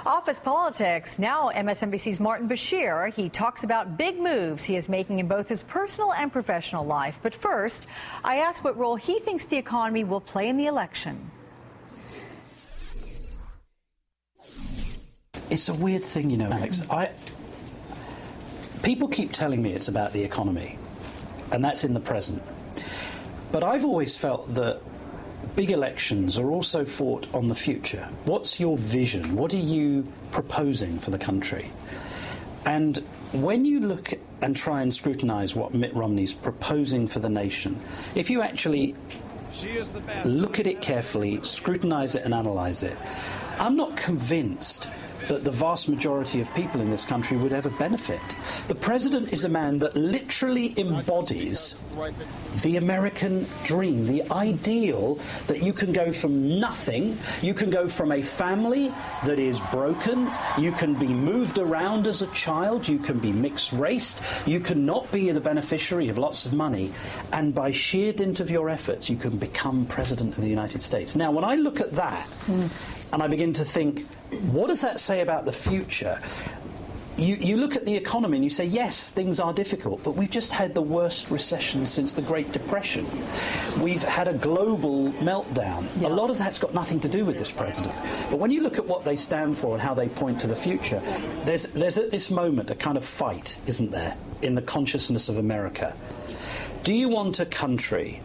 Office politics. Now MSNBC's Martin Bashir. He talks about big moves he is making in both his personal and professional life. But first, I ask what role he thinks the economy will play in the election. It's a weird thing, you know, Alex. People keep telling me it's about the economy, and that's in the present. But I've always felt that big elections are also fought on the future. What's your vision? What are you proposing for the country? And when you look and try and scrutinise what Mitt Romney's proposing for the nation, if you actually look at it carefully, scrutinise it and analyse it, I'm not convinced that the vast majority of people in this country would ever benefit. The president is a man that literally embodies the American dream, the ideal that you can go from nothing, you can go from a family that is broken, you can be moved around as a child, you can be mixed raced, you can not be the beneficiary of lots of money, and by sheer dint of your efforts you can become president of the United States. Now, when I look at that and I begin to think, what does that say about the future? You look at the economy and you say, yes, things are difficult, but we've just had the worst recession since the Great Depression. We've had a global meltdown. Yeah. A lot of that's got nothing to do with this president. But when you look at what they stand for and how they point to the future, there's at this moment a kind of fight, isn't there, in the consciousness of America. Do you want a country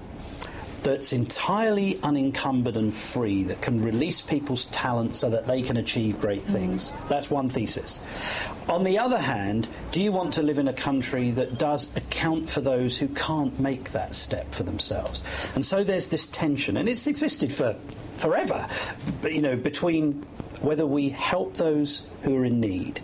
that's entirely unencumbered and free, that can release people's talent so that they can achieve great things? That's one thesis. On the other hand, do you want to live in a country that does account for those who can't make that step for themselves? And so there's this tension, and it's existed for forever, you know, between whether we help those who are in need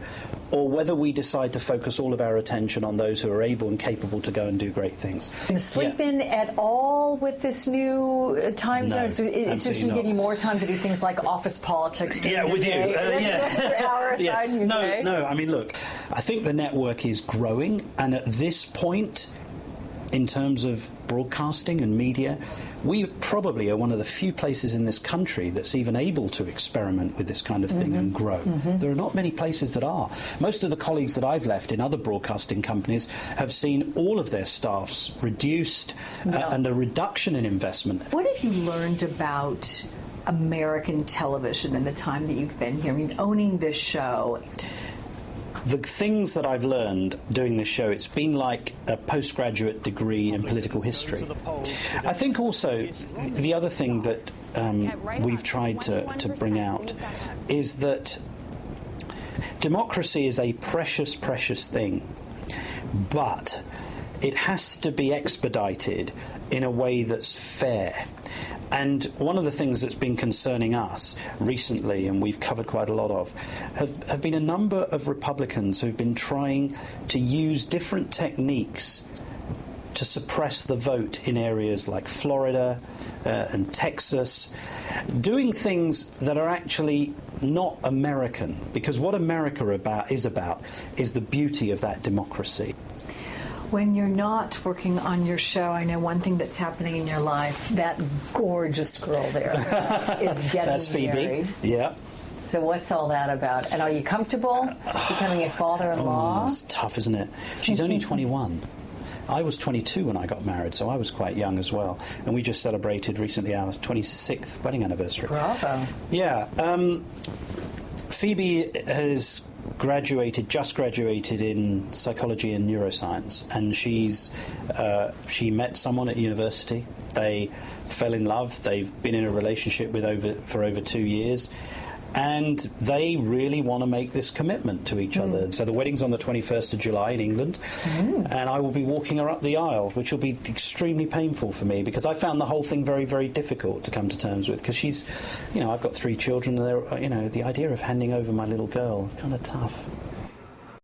or whether we decide to focus all of our attention on those who are able and capable to go and do great things. Going to sleep in at all with this new time zone? So it's just going to give you more time to do things like office politics. Yeah, with you. Extra hour aside in your day. No, I mean, look, I think the network is growing, and at this point, in terms of broadcasting and media, we probably are one of the few places in this country that's even able to experiment with this kind of thing and grow. There are not many places that are. Most of the colleagues that I've left in other broadcasting companies have seen all of their staffs reduced and a reduction in investment. What have you learned about American television in the time that you've been here? I mean, owning this show. The things that I've learned doing this show, it's been like a postgraduate degree in political history. I think also the other thing that we've tried to bring out is that democracy is a precious, precious thing, but it has to be expedited in a way that's fair. And one of the things that's been concerning us recently, and we've covered quite a lot of, have been a number of Republicans who've been trying to use different techniques to suppress the vote in areas like Florida and Texas, doing things that are actually not American, because what America is the beauty of that democracy. When you're not working on your show, I know one thing that's happening in your life, that gorgeous girl there is getting That's Phoebe. married. Yeah. So what's all that about? And are you comfortable becoming a father-in-law? It's tough, isn't it? She's only 21. I was 22 when I got married, so I was quite young as well. And we just celebrated recently our 26th wedding anniversary. Bravo. Yeah. Phoebe has just graduated in psychology and neuroscience, and she met someone at university. They fell in love. They've been in a relationship for over 2 years, and they really want to make this commitment to each other. So the wedding's on the 21st of July in England, and I will be walking her up the aisle, which will be extremely painful for me, because I found the whole thing very, very difficult to come to terms with, because she's, you know, I've got 3 children, and the idea of handing over my little girl, kind of tough.